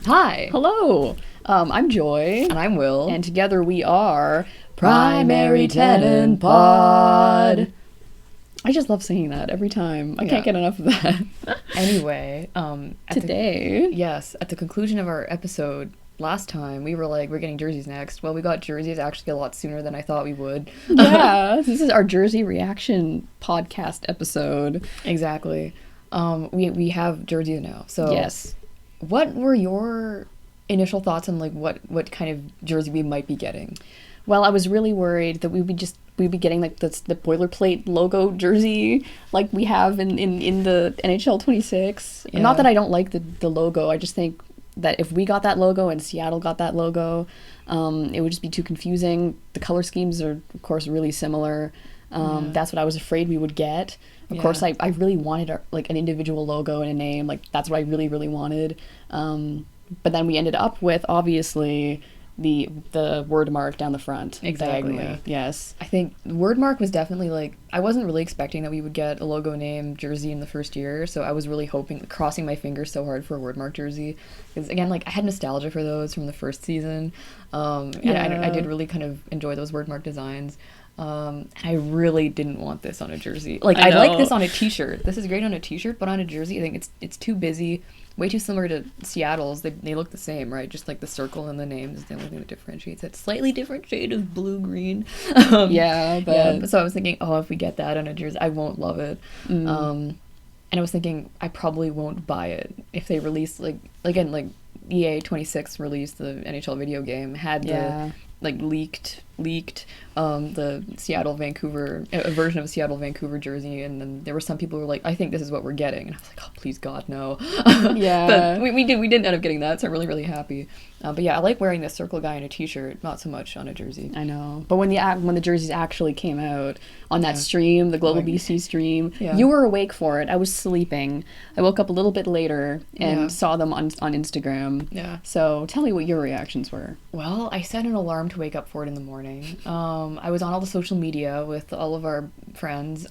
Hi, Hello, I'm Joy, and I'm Will. and together we are Primary Tenant Pod. I just love singing that every time. I Yeah. can't get enough of that. Anyway, Today, at the conclusion of our episode last time, we were like, we're getting jerseys next. Well, we got jerseys actually a lot sooner than I thought we would. yeah, this is our Jersey reaction podcast episode. Exactly. We have jerseys now. So Yes. what were your initial thoughts on like what kind of jersey we might be getting? Well, I was really worried that we'd be getting like the boilerplate logo jersey like we have in the NHL 26. Yeah. Not that I don't like the logo. I just think that if we got that logo and Seattle got that logo, it would just be too confusing. The color schemes are, of course, really similar. That's what I was afraid we would get. Of course, I really wanted like an individual logo and a name. Like, that's what I really, really wanted. But then we ended up with, obviously, the word mark down the front. Exactly. Diagonally. Yes. I think Wordmark was definitely like, I wasn't really expecting that we would get a logo name jersey in the first year, so I was really hoping, crossing my fingers so hard for a Wordmark jersey. Because again, like, I had nostalgia for those from the first season, and I did really kind of enjoy those Wordmark designs. I really didn't want this on a jersey. Like, I like this on a t-shirt. This is great on a t-shirt, but on a jersey, I think it's too busy. Way too similar to Seattle's. They look the same, right? Just like the circle and the name is the only thing that differentiates it. Slightly different shade of blue-green. Yeah, but So I was thinking, oh, if we get that on a jersey, I won't love it. And I was thinking, I probably won't buy it if they release, like, again, like EA 26 released the NHL video game, had the like leaked the Seattle Vancouver a version of a Seattle Vancouver jersey, and then there were some people who were like, I think this is what we're getting, and I was like, oh please God, no. Yeah. But we didn't end up getting that, so I'm really, really happy. But yeah, I like wearing the circle guy in a t-shirt, not so much on a jersey. I know. But when the jerseys actually came out on that stream, the Global BC stream, you were awake for it. I was sleeping. I woke up a little bit later and saw them on Instagram. Yeah. So tell me what your reactions were. Well, I set an alarm to wake up for it in the morning. I was on all the social media with all of our friends,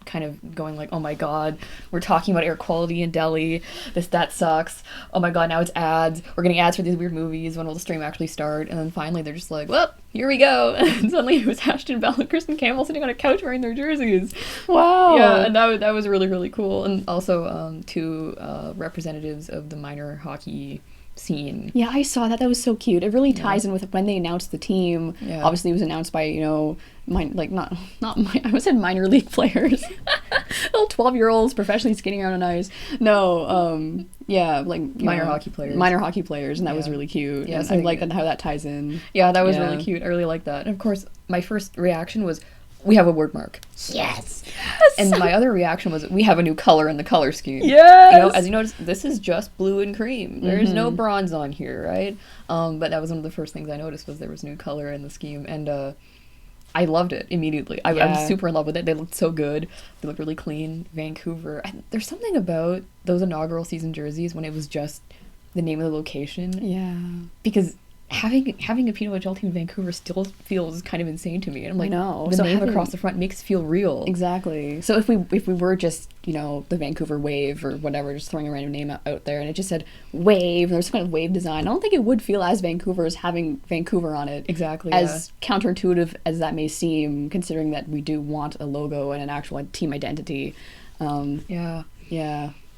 kind of going like, oh my God, we're talking about air quality in Delhi. That sucks. Oh my God, now it's ads. We're getting ads for these weird movies. When will the stream actually start? And then finally they're just like, well, here we go. And suddenly it was Ashton Bell and Kristen Campbell sitting on a couch wearing their jerseys. Wow. Yeah, and that was really, really cool. And also two representatives of the minor hockey scene. Yeah, I saw that. That was so cute. It really ties in with when they announced the team. Yeah. Obviously, it was announced by, I said minor league players. Little 12-year-olds professionally skating around on ice. No, Minor hockey players. Minor hocky players, and that was really cute. Yeah, and so I like how that ties in. Yeah, that was really cute. I really like that. And of course, my first reaction was, we have a word mark. Yes. And my other reaction was, we have a new color in the color scheme. Yes. You know, as you notice, this is just blue and cream. There's no bronze on here, right? But that was one of the first things I noticed, was there was new color in the scheme, and I loved it immediately. I was super in love with it. They looked so good. They looked really clean. Vancouver. There's something about those inaugural season jerseys when it was just the name of the location. Yeah. Because having a PWHL team in Vancouver still feels kind of insane to me. And I'm like, know. the So name across the front makes it feel real. Exactly. So if we were just, the Vancouver Wave or whatever, just throwing a random name out there, and it just said Wave, and there's some kind of wave design, I don't think it would feel as Vancouver as having Vancouver on it. Exactly. As counterintuitive as that may seem, considering that we do want a logo and an actual team identity. Yeah.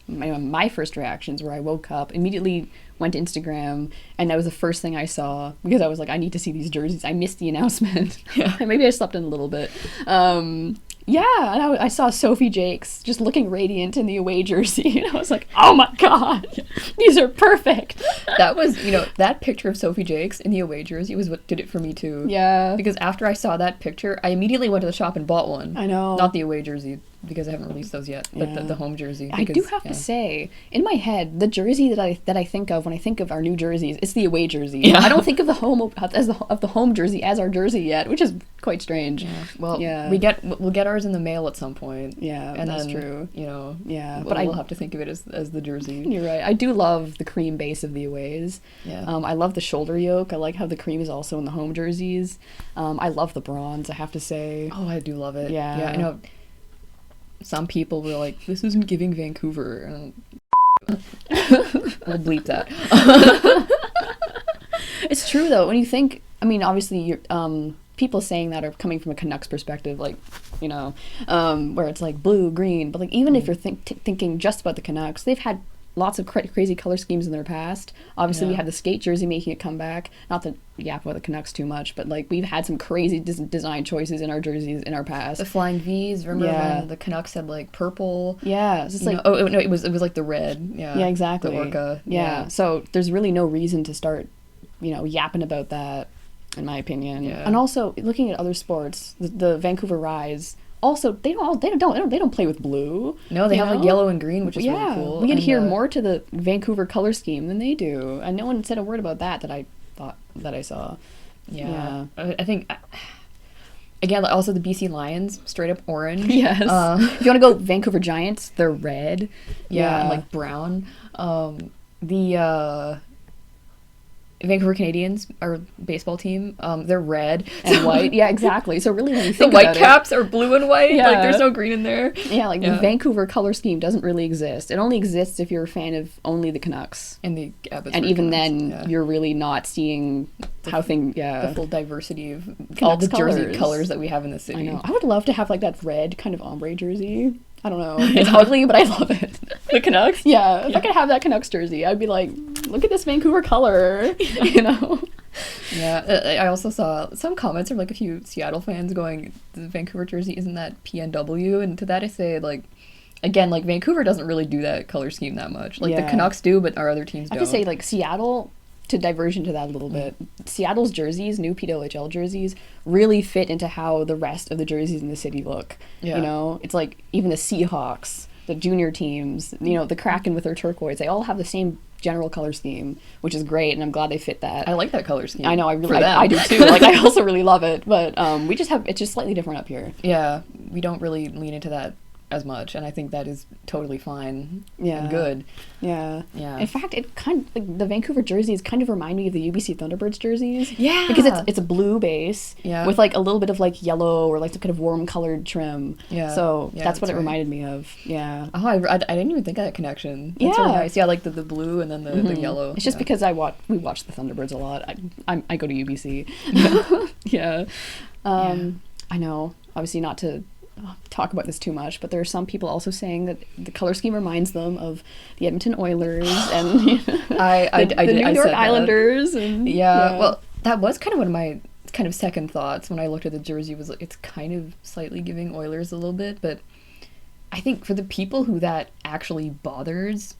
My first reactions were I woke up, immediately went to Instagram, and that was the first thing I saw, because I was like, I need to see these jerseys. I missed the announcement. Yeah. Maybe I slept in a little bit. And I saw Sophie Jakes just looking radiant in the away jersey, and I was like, oh my God, these are perfect. That was, that picture of Sophie Jakes in the away jersey was what did it for me too. Yeah. Because after I saw that picture, I immediately went to the shop and bought one. I know. Not the away jersey, because I haven't released those yet, but the home jersey. I do have to say, in my head, the jersey that I think of when I think of our new jerseys, it's the away jersey. Yeah. I don't think of the home jersey as our jersey yet, which is quite strange. Yeah. Well, yeah. we'll get ours in the mail at some point. Yeah, and that's then, true. Yeah, but we'll have to think of it as the jersey. You're right. I do love the cream base of the aways. Yeah. I love the shoulder yoke. I like how the cream is also in the home jerseys. I love the bronze, I have to say. Oh, I do love it. Yeah. Yeah, I know. Some people were like, this isn't giving Vancouver. We'll bleep that. It's true though. When you think, I mean, obviously, people saying that are coming from a Canucks perspective, like, you know, where it's like blue, green. But like, even if you're thinking just about the Canucks, they've had lots of crazy color schemes in their past. Obviously, we have the skate jersey making a comeback. Not to yap about the Canucks too much, but like, we've had some crazy design choices in our jerseys in our past. The flying V's. Remember when the Canucks had like purple? Yeah, it's just like no, it was like the red. Yeah, yeah, exactly. The Orca. Yeah. So there's really no reason to start, yapping about that, in my opinion. Yeah. And also looking at other sports, the Vancouver Rise. Also, they don't play with blue. No, they have like yellow and green, which is really cool. We adhere more to the Vancouver color scheme than they do, and no one said a word about that I thought that I saw. Yeah. I think again, also the BC Lions, straight up orange. Yes. If you want to go Vancouver Giants, they're red. Yeah, and like brown. The Vancouver Canadians, our baseball team, they're red and white. Yeah, exactly. So really, when you think the about Whitecaps are blue and white. Yeah. Like there's no green in there. Yeah, like the Vancouver color scheme doesn't really exist. It only exists if you're a fan of only the Canucks. And the Abbotsford and even Canucks, then, you're really not seeing the full diversity of Canucks all the jersey colors that we have in the city. I know. I would love to have like that red kind of ombre jersey. I don't know. It's ugly, but I love it. The Canucks? Yeah. If I could have that Canucks jersey, I'd be like, look at this Vancouver color, Yeah. I also saw some comments from like a few Seattle fans going, the Vancouver jersey isn't that PNW? And to that I say, like, again, like Vancouver doesn't really do that color scheme that much. Like the Canucks do, but our other teams don't. I have to say, like, Seattle, to diversion to that a little bit, Seattle's jerseys, new PWHL jerseys, really fit into how the rest of the jerseys in the city look. Yeah. It's like even the Seahawks, the junior teams, the Kraken with their turquoise, they all have the same general color scheme, which is great, and I'm glad they fit that. I like that color scheme. I know, I do too. Like, I also really love it, but it's just slightly different up here. Yeah, we don't really lean into that as much, and I think that is totally fine and good. Yeah. In fact, it kind of, like, the Vancouver jerseys kind of remind me of the UBC Thunderbirds jerseys. Yeah. Because it's a blue base with like a little bit of like yellow or like some kind of warm colored trim. Yeah. So that's what it reminded me of. Yeah. Oh, I didn't even think of that connection. That's really nice. Yeah, like the blue and then the yellow. It's just because we watch the Thunderbirds a lot. I go to UBC. Yeah. I know. Obviously not to talk about this too much, but there are some people also saying that the color scheme reminds them of the Edmonton Oilers and the New York Islanders. And, well, that was kind of one of my kind of second thoughts when I looked at the jersey, was like, it's kind of slightly giving Oilers a little bit, but I think for the people who that actually bothers,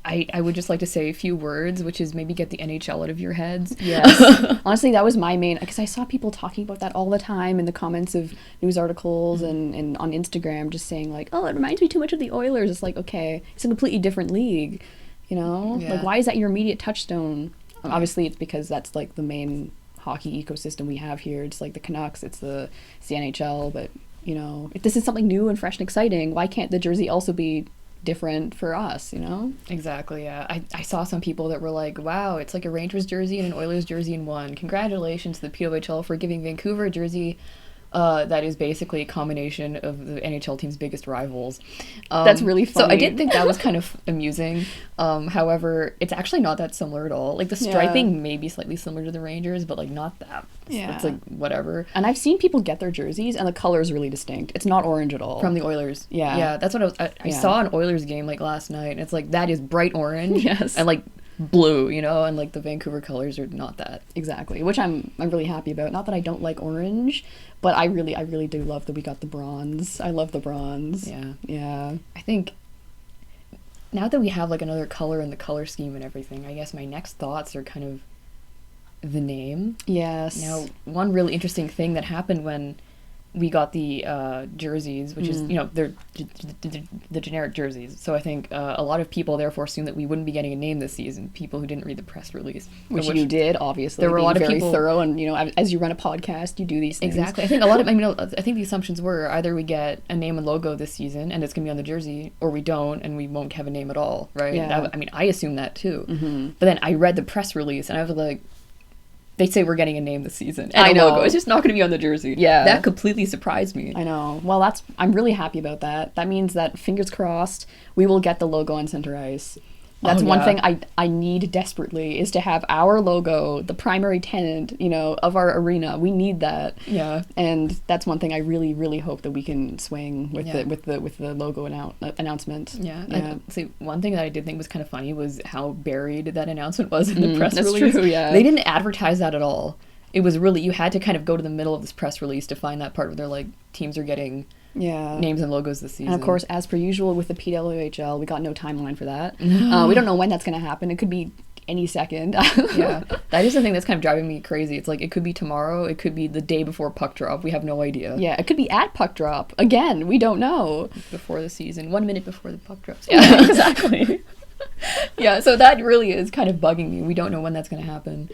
I would just like to say a few words, which is maybe get the NHL out of your heads. Yes. Honestly, that was my main, because I saw people talking about that all the time in the comments of news articles and on Instagram, just saying like, oh, it reminds me too much of the Oilers. It's like, okay, it's a completely different league, Like, why is that your immediate touchstone? Obviously, it's because that's like the main hockey ecosystem we have here. It's like the Canucks, it's the NHL, but, if this is something new and fresh and exciting, why can't the jersey also be different for us, Exactly, yeah. I saw some people that were like, wow, it's like a Rangers jersey and an Oilers jersey in one. Congratulations to the PWHL for giving Vancouver a jersey that is basically a combination of the NHL team's biggest rivals. That's really funny. So I did think that was kind of amusing. However, it's actually not that similar at all. Like, the striping may be slightly similar to the Rangers, but like not that. Yeah. It's like whatever. And I've seen people get their jerseys and the color is really distinct. It's not orange at all. From the Oilers. Yeah. Yeah, that's what I saw an Oilers game like last night, and it's like, that is bright orange. Yes. And like blue, and like the Vancouver colors are not that. Exactly, which I'm really happy about. Not that I don't like orange, but I really do love that we got the bronze. I love the bronze. Yeah. I think now that we have like another color in the color scheme and everything, I guess my next thoughts are kind of the name. Yes. Now, one really interesting thing that happened when we got the jerseys, which is, they're the generic jerseys. So I think a lot of people therefore assumed that we wouldn't be getting a name this season, people who didn't read the press release. Which you did, obviously. There were a lot of people thorough, and, as you run a podcast, you do these things. Exactly. I think a lot of, I think the assumptions were either we get a name and logo this season, and it's going to be on the jersey, or we don't, and we won't have a name at all, right? Yeah. I assumed that too. Mm-hmm. But then I read the press release, and I was like, they say we're getting a name this season. And I a know. logo. It's just not going to be on the jersey. Yeah. That completely surprised me. I know. Well, I'm really happy about that. That means that, fingers crossed, we will get the logo on center ice. That's one thing I need desperately, is to have our logo, the primary tenant, of our arena. We need that. Yeah. And that's one thing I really, really hope that we can swing with the logo announcement. Yeah. See, one thing that I did think was kind of funny was how buried that announcement was in the press release. That's true, yeah. They didn't advertise that at all. It was really, you had to kind of go to the middle of this press release to find that part where they're like, teams are getting names and logos this season. And of course, as per usual with the PWHL, we got no timeline for that. We don't know when that's going to happen. It could be any second. Yeah. That is the thing that's kind of driving me crazy. It's like, it could be tomorrow. It could be the day before puck drop. We have no idea. Yeah, it could be at puck drop. Again, we don't know. Before the season. 1 minute before the puck drops. Yeah, exactly. Yeah, so that really is kind of bugging me. We don't know when that's going to happen.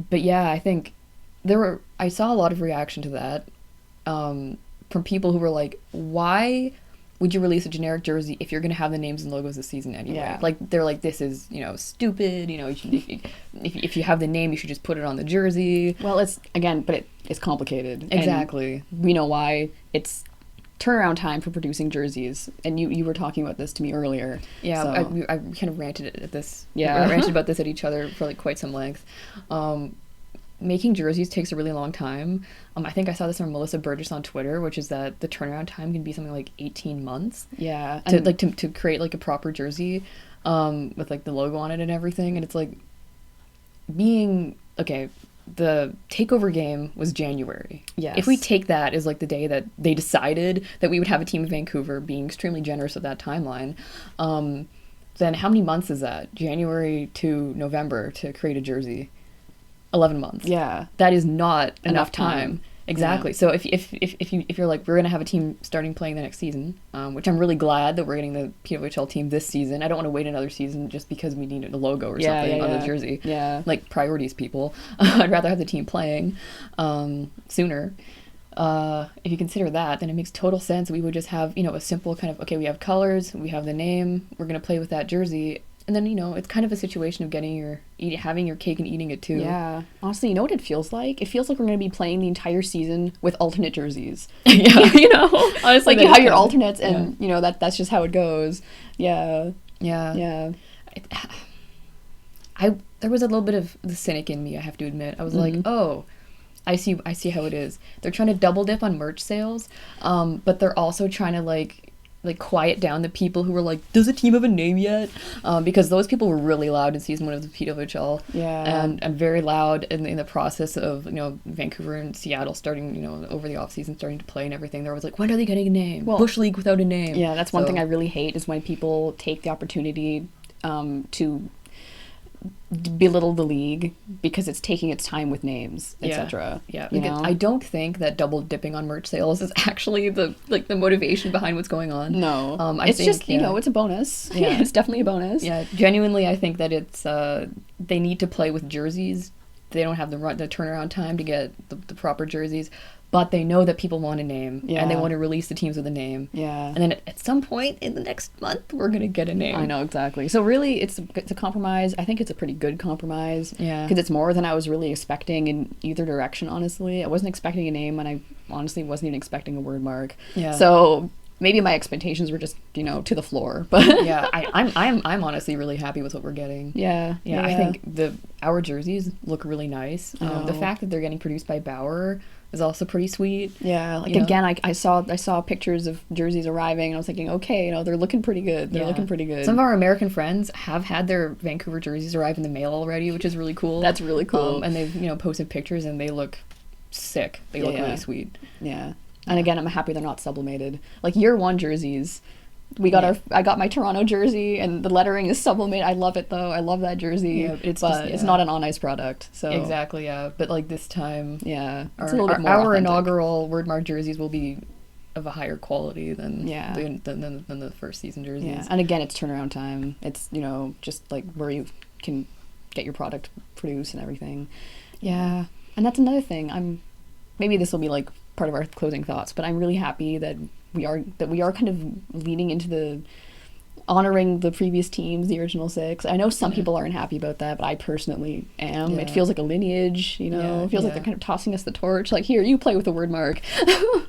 But yeah, I think I saw a lot of reaction to that from people who were like, why would you release a generic jersey if you're going to have the names and logos this season anyway? Yeah. Like, they're like, this is, stupid. If you have the name, you should just put it on the jersey. Well, it's complicated. Exactly. And we know why. It's turnaround time for producing jerseys, and you were talking about this to me earlier. Yeah, so. I kind of ranted at this. Yeah. We ranted about this at each other for like quite some length. Making jerseys takes a really long time. I think I saw this from Melissa Burgess on Twitter, which is that the turnaround time can be something like 18 months. Yeah. To create like a proper jersey, with like the logo on it and everything. And it's like the takeover game was January. Yes. If we take that as like the day that they decided that we would have a team in Vancouver, being extremely generous with that timeline, then how many months is that? January to November to create a jersey. 11 months. Yeah. That is not enough time. Exactly. Yeah. So if you're like, we're going to have a team starting playing the next season, which I'm really glad that we're getting the PWHL team this season. I don't want to wait another season just because we need a logo or something on the jersey. Yeah. Like, priorities, people. I'd rather have the team playing sooner. If you consider that, then it makes total sense. We would just have, a simple kind of, okay, we have colors, we have the name, we're going to play with that jersey. And then, it's kind of a situation of having your cake and eating it too. Yeah. Honestly, you know what it feels like? It feels like we're going to be playing the entire season with alternate jerseys. Yeah. Honestly, like, you have your alternates and, that's just how it goes. Yeah. Yeah. Yeah. There was a little bit of the cynic in me, I have to admit. I was like, oh, I see how it is. They're trying to double dip on merch sales, but they're also trying to like quiet down the people who were like, does the team have a name yet? Because those people were really loud in season 1 of the PWHL. Yeah. And very loud in the process of, Vancouver and Seattle starting, over the off season starting to play and everything. They're always like, when are they getting a name? Well, Bush League without a name. Yeah, that's one thing I really hate, is when people take the opportunity to belittle the league because it's taking its time with names, etc. Yeah. I don't think that double dipping on merch sales is actually the motivation behind what's going on. No. I think, just, it's a bonus. Yeah. It's definitely a bonus. Yeah, genuinely, I think that it's they need to play with jerseys. They don't have the turnaround time to get the proper jerseys, but they know that people want a name, and they want to release the teams with a name. Yeah. And then at some point in the next month, we're going to get a name. I know, exactly. So really, it's a compromise. I think it's a pretty good compromise. Yeah. Because it's more than I was really expecting in either direction, honestly. I wasn't expecting a name, and I honestly wasn't even expecting a word mark. Yeah. So maybe my expectations were just, to the floor. But yeah, I'm honestly really happy with what we're getting. Yeah. I think our jerseys look really nice. The fact that they're getting produced by Bauer is also pretty sweet. Yeah, again, I saw pictures of jerseys arriving, and I was thinking, okay, they're looking pretty good. They're looking pretty good. Some of our American friends have had their Vancouver jerseys arrive in the mail already, which is really cool. That's really cool. And they've posted pictures, and they look sick. They look really sweet. Yeah. And again, I'm happy they're not sublimated. Like year 1 jerseys, I got my Toronto jersey, and the lettering is sublimated. I love it though. I love that jersey. Yeah, it's not an on-ice product. So exactly, yeah. But like this time, it's a little bit more our authentic. inaugural wordmark jerseys will be of a higher quality than the first season jerseys. Yeah, and again, it's turnaround time. It's just like where you can get your product produced and everything. Yeah, and that's another thing. Maybe this will be like part of our closing thoughts, but I'm really happy that we are kind of leaning into the honoring the previous teams, the original six. I know some people aren't happy about that, but I personally am. Yeah. It feels like a lineage, you know. It feels like they're kind of tossing us the torch. Like, here, you play with the word mark.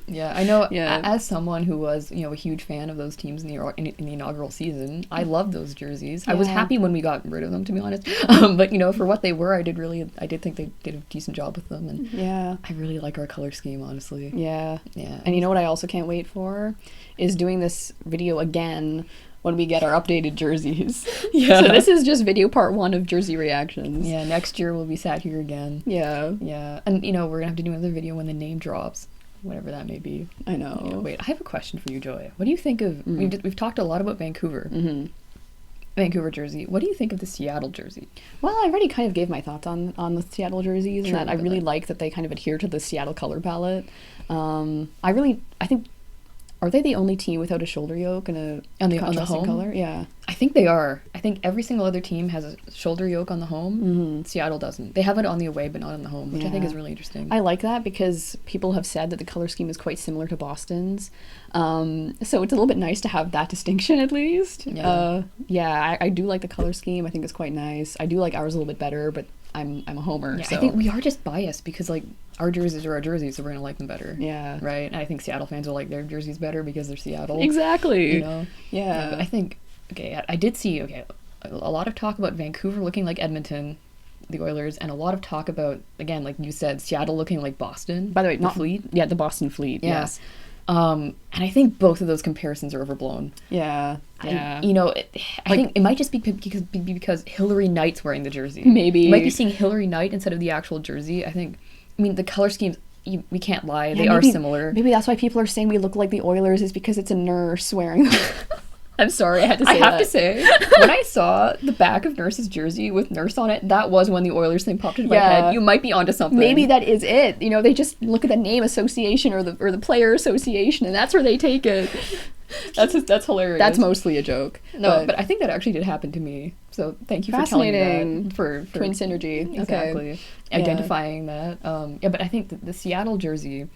Yeah, I know. Yeah. As someone who was, a huge fan of those teams in the inaugural season, I loved those jerseys. I was Yeah. happy when we got rid of them, to be honest. But for what they were, I did think they did a decent job with them, and Yeah. I really like our color scheme, honestly. Yeah. Yeah. And you know what I also can't wait for? Is doing this video again when we get our updated jerseys. Yeah. So this is just video part 1 of jersey reactions. Yeah, next year we'll be sat here again. Yeah. Yeah, and we're gonna have to do another video when the name drops, whatever that may be. I know. Yeah, wait, I have a question for you, Joy. What do you think of? We've talked a lot about Vancouver. Mm-hmm. Vancouver jersey. What do you think of the Seattle jersey? Well, I already kind of gave my thoughts on the Seattle jerseys, Sure, and that I really like that they kind of adhere to the Seattle color palette. I think, are they the only team without a shoulder yoke and a On the contrasting home? color? Yeah. I think they are. I think every single other team has a shoulder yoke on the home. Mm-hmm. Seattle doesn't. They have it on the away, but not on the home, which I think Yeah. is really interesting. I like that because people have said that the color scheme is quite similar to Boston's. So it's a little bit nice to have that distinction at least. Yeah. I do like the color scheme. I think it's quite nice. I do like ours a little bit better, but I'm a homer. Yeah, so. I think we are just biased because our jerseys are our jerseys, so we're gonna like them better. Yeah. Right. And I think Seattle fans will like their jerseys better because they're Seattle. Exactly. Yeah. But I think I did see a lot of talk about Vancouver looking like Edmonton, the Oilers, and a lot of talk about, again, like you said, Seattle looking like Boston. By the way, the not Fleet. Yeah, the Boston Fleet. Yeah. Yes. And I think both of those comparisons are overblown. Yeah. I think it might just be because Hillary Knight's wearing the jersey. Maybe. You might be seeing Hillary Knight instead of the actual jersey. The color schemes, we can't lie. They are similar. Maybe that's why people are saying we look like the Oilers is because it's a nurse wearing them. I'm sorry, I had to say that. I have to say, when I saw the back of Nurse's jersey with Nurse on it, that was when the Oilers thing popped into my head. You might be onto something. Maybe that is it. They just look at the name association or the player association, and that's where they take it. That's hilarious. That's mostly a joke. No, but I think that actually did happen to me. So thank you for telling me that. For twin synergy. Exactly. Okay. Identifying that. But I think the Seattle jersey,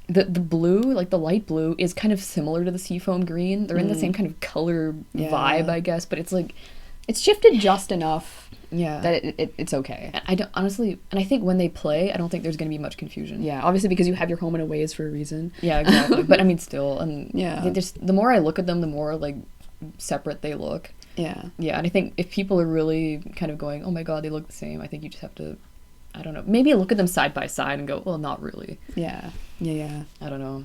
the blue, like the light blue, is kind of similar to the seafoam green. They're in the same kind of color vibe, I guess, but it's like it's shifted just enough that it's okay. And I don't honestly, and I think when they play, I don't think there's going to be much confusion. Yeah, obviously because you have your home and aways for a reason. Yeah, exactly. But still, and yeah, the more I look at them, the more like separate they look. Yeah. Yeah, and I think if people are really kind of going, oh my god, they look the same, I think you just have to, I don't know, maybe look at them side by side and go, well, not really. Yeah. I don't know.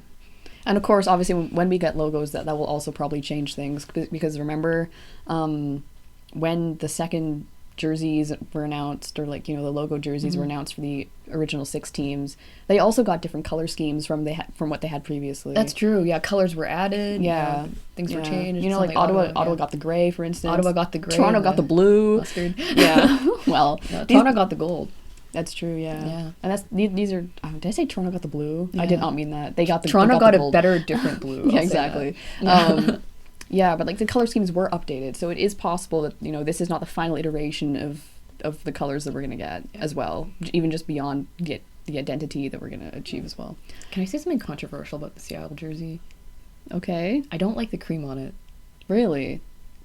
And of course, obviously, when we get logos, that will also probably change things because remember, when the second jerseys were announced, or the logo jerseys were announced for the original 6 teams, they also got different color schemes from what they had previously. That's true. Yeah, colors were added. Yeah, things were changed. Like Ottawa got the gray, for instance. Ottawa got the gray. Toronto got the blue. Mustard. Yeah. Well, Toronto got the gold. That's true, yeah. Yeah. And these are, did I say Toronto got the blue? Yeah. I did not mean that. They got the Toronto got a better, different blue. Yeah, exactly. Yeah, but the color schemes were updated, so it is possible that, this is not the final iteration of the colors that we're going to get as well, even just beyond the identity that we're going to achieve as well. Can I say something controversial about the Seattle jersey? Okay. I don't like the cream on it. Really?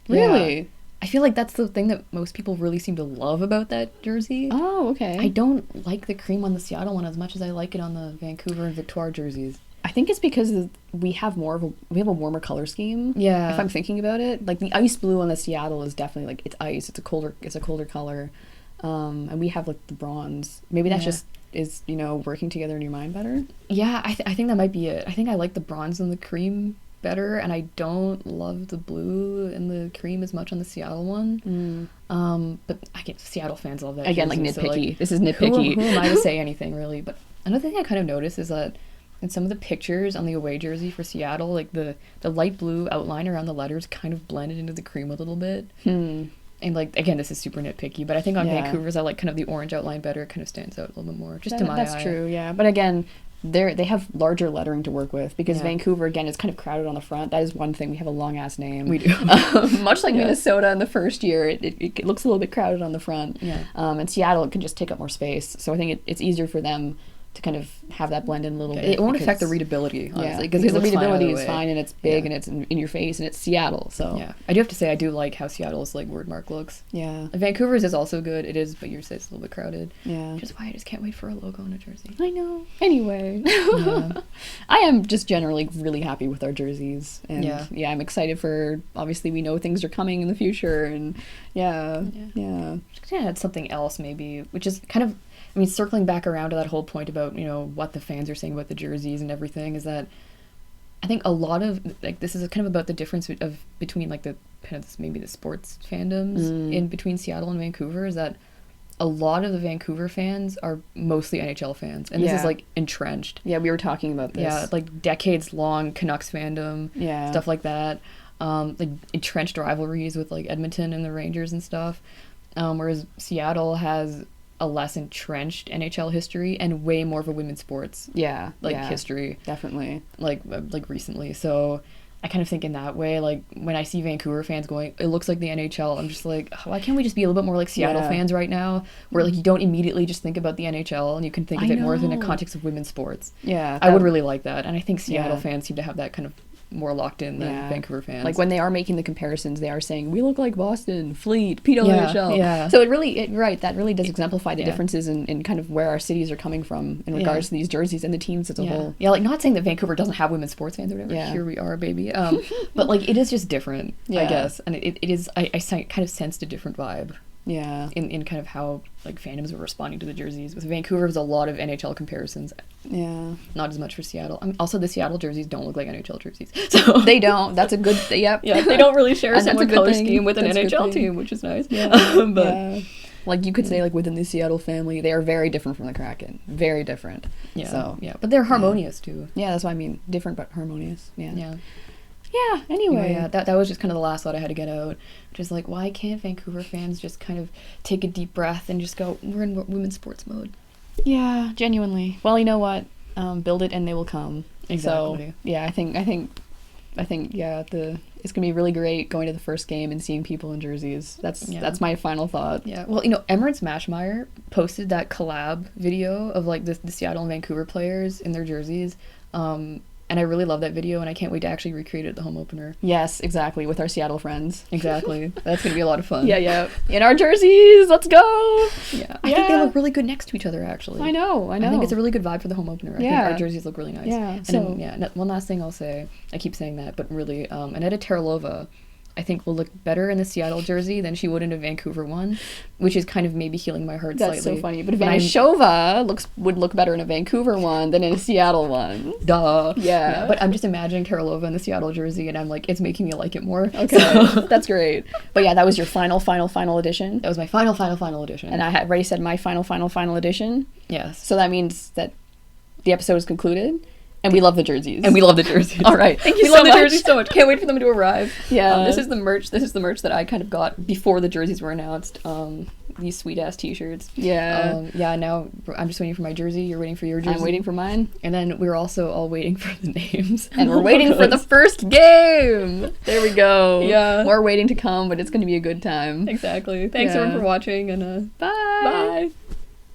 Yeah. Really? I feel like that's the thing that most people really seem to love about that jersey. Oh, okay. I don't like the cream on the Seattle one as much as I like it on the Vancouver and Victoire jerseys. I think it's because we have a warmer color scheme. Yeah. If I'm thinking about it, the ice blue on the Seattle is definitely it's ice. It's a colder color, and we have the bronze. Maybe that just is working together in your mind better. Yeah, I think that might be it. I think I like the bronze and the cream better, and I don't love the blue and the cream as much on the Seattle one. But I get Seattle fans love that again, jersey, nitpicky. So, this is nitpicky. Who am I to say anything really? But another thing I kind of noticed is that in some of the pictures on the away jersey for Seattle, the light blue outline around the letters kind of blended into the cream a little bit. And again, this is super nitpicky, but I think on Vancouver's I like kind of the orange outline better. It kind of stands out a little bit more, just to my eye. That's true, yeah. But again, they have larger lettering to work with because Vancouver, again, is kind of crowded on the front. That is one thing. We have a long ass name. We do. Much like Minnesota in the first year, it looks a little bit crowded on the front. Yeah. And Seattle can just take up more space. So I think it's easier for them to kind of have that blend in a little bit. It won't affect the readability, honestly, because it the looks fine readability either is way. fine, and it's big, Yeah. and it's in your face, and it's Seattle, so. Yeah, I do have to say I do like how Seattle's like word mark looks. Yeah. Vancouver's is also good. It is, but yours is a little bit crowded. Yeah. Which is why I just can't wait for a logo on a jersey. I know. Anyway. Yeah. I am just generally really happy with our jerseys. And Yeah. I'm excited for, obviously we know things are coming in the future, and yeah. Just gonna add something else maybe, which is kind of, I mean, circling back around to that whole point about, you know, what the fans are saying about the jerseys and everything, is that I think a lot of, like, this is kind of about the difference of between, like, the kind of maybe the sports fandoms in between Seattle and Vancouver, is that a lot of the Vancouver fans are mostly NHL fans, and this is, like, entrenched. Yeah, we were talking about this. Yeah, like, decades-long Canucks fandom, Yeah. stuff like that. Like, entrenched rivalries with, like, Edmonton and the Rangers and stuff. Whereas Seattle has a less entrenched NHL history and way more of a women's sports history, Definitely. like recently. So I kind of think in that way, like, when I see Vancouver fans going, it looks like the NHL, I'm just like, why can't we just be a little bit more like Seattle fans right now, where, like, you don't immediately just think about the NHL and you can think of it more in a context of women's sports. Yeah. I would really like that, and I think Seattle Yeah. fans seem to have that kind of more locked in than Vancouver fans. Like, when they are making the comparisons, they are saying, we look like Boston, Fleet, PWHL. Yeah. So that really does exemplify the differences in kind of where our cities are coming from in regards to these jerseys and the teams as a whole. Yeah, like, not saying that Vancouver doesn't have women's sports fans or whatever. Yeah. Here we are, baby. But, like, it is just different, I Yeah. guess. And it is, I kind of sensed a different vibe Yeah. in kind of how, like, fandoms were responding to the jerseys. With Vancouver, there's a lot of NHL comparisons. Yeah. Not as much for Seattle. Also, the Seattle jerseys don't look like NHL jerseys. So They don't. That's a good, yep. yeah, they don't really share a And that's similar a good color thing. scheme with an That's a good NHL thing. team, which is nice. Yeah. But Yeah. Like, you could say, like, within the Seattle family, they are very different from the Kraken. Very different. yeah, So, but they're harmonious too. yeah, that's what I mean. Different but harmonious. Yeah. Yeah. Yeah, anyway. Yeah, that was just kind of the last thought I had to get out. Just like, why can't Vancouver fans just kind of take a deep breath and just go, we're in women's sports mode? Yeah, genuinely. Well, you know what? Build it and they will come. Exactly. So, yeah, I think yeah, it's gonna be really great going to the first game and seeing people in jerseys. That's my final thought. Yeah. Well, you know, Emirates Mashmeyer posted that collab video of, like, the Seattle and Vancouver players in their jerseys. And I really love that video, and I can't wait to actually recreate it at the home opener. Yes, exactly, with our Seattle friends. Exactly. That's going to be a lot of fun. Yeah. In our jerseys, let's go! Yeah. I think they look really good next to each other, actually. I know. I think it's a really good vibe for the home opener. I think Yeah. our jerseys look really nice. Yeah, And so- one last thing I'll say, I keep saying that, but really, Aneta Terlova, I think, will look better in the Seattle jersey than she would in a Vancouver one, which is kind of maybe healing my heart That's slightly. so funny. But Vanishova would look better in a Vancouver one than in a Seattle one. Duh. Yeah. But I'm just imagining Terlova in the Seattle jersey, and I'm like, it's making me like it more. Okay, So, that's great. But yeah, that was your final edition. that was my final edition. And I had already said my final edition. yes. So that means that the episode is concluded, and we love the jerseys. And we love the jerseys. All right. Thank you We so love much. the jerseys so much. Can't wait for them to arrive. Yeah. This is the merch. This is the merch that I kind of got before the jerseys were announced. These sweet ass T-shirts. Yeah. Now I'm just waiting for my jersey. You're waiting for your jersey. I'm waiting for mine. And then we're also all waiting for the names. And we're waiting for the first game. There we go. Yeah. More waiting to come, but it's going to be a good time. Exactly. Thanks Yeah. everyone for watching, and Bye. bye.